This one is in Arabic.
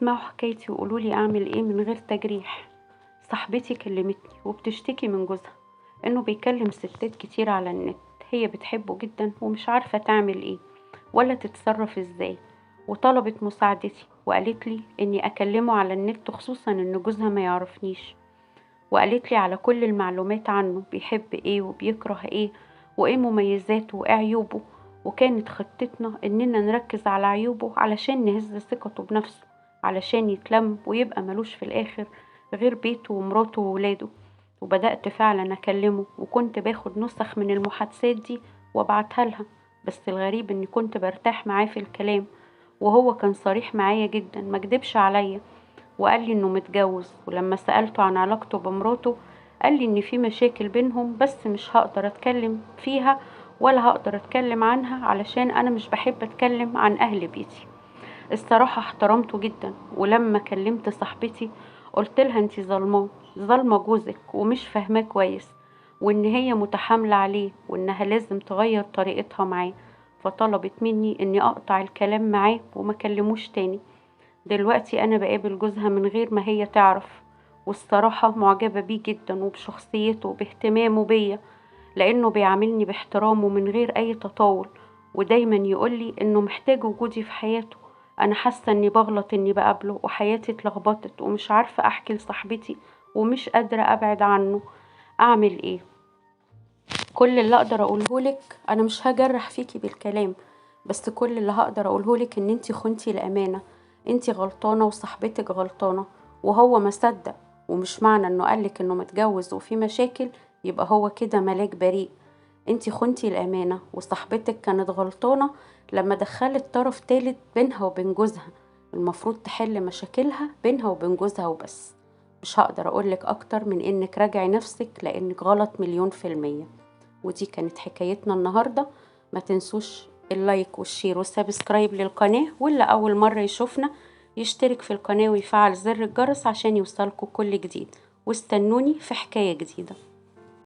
اسمعوا حكايتي وقولولي اعمل ايه من غير تجريح. صاحبتي كلمتني وبتشتكي من جوزها انه بيكلم ستات كتير على النت. هي بتحبه جدا ومش عارفة تعمل ايه ولا تتصرف ازاي، وطلبت مساعدتي وقالت لي اني اكلمه على النت، خصوصا ان جوزها ما يعرفنيش. وقالت لي على كل المعلومات عنه، بيحب ايه وبيكره ايه وايه مميزاته وايه عيوبه. وكانت خطتنا اننا نركز على عيوبه علشان نهز ثقته بنفسه، علشان يتلم ويبقى ملوش في الاخر غير بيته ومراته وولاده. وبدأت فعلا اكلمه، وكنت باخد نسخ من المحادثات دي وابعتها لها. بس الغريب اني كنت برتاح معاه في الكلام، وهو كان صريح معايا جدا، مكدبش عليا. وقال لي انه متجوز، ولما سألته عن علاقته بمراته قال لي ان في مشاكل بينهم، بس مش هقدر اتكلم فيها ولا هقدر اتكلم عنها علشان انا مش بحب اتكلم عن اهل بيتي. الصراحة احترمته جدا، ولما كلمت صاحبتي قلت لها انتي ظالمة جوزك ومش فاهماه كويس، وان هي متحاملة عليه وانها لازم تغير طريقتها معاه. فطلبت مني اني اقطع الكلام معاه وما كلموش تاني. دلوقتي انا بقابل جوزها من غير ما هي تعرف، والصراحة معجبة بيه جدا وبشخصيته وباهتمامه بيا، لانه بيعاملني باحترام ومن غير اي تطاول، ودايما يقولي انه محتاج وجودي في حياته. انا حاسة اني بغلط اني بقابله، وحياتي اتلخبطت ومش عارفة احكي لصاحبتي ومش قادرة ابعد عنه. اعمل ايه؟ كل اللي اقدر اقولهولك، انا مش هجرح فيكي بالكلام، بس كل اللي هقدر اقولهولك ان انتي خنتي الامانة. انتي غلطانة وصاحبتك غلطانة، وهو ما صدق. ومش معنى انه قالك انه متجوز وفي مشاكل يبقى هو كده ملاك بريء. انتي خنتي الامانة، وصاحبتك كانت غلطانة لما دخلت طرف تالت بينها وبين جوزها. المفروض تحل مشاكلها بينها وبين جوزها وبس. مش هقدر اقولك اكتر من انك راجعي نفسك، لانك غلط 1,000,000%. ودي كانت حكايتنا النهاردة. ما تنسوش اللايك والشير والسبسكرايب للقناة، واللي أول مرة يشوفنا يشترك في القناة ويفعل زر الجرس عشان يوصلكوا كل جديد. واستنوني في حكاية جديدة.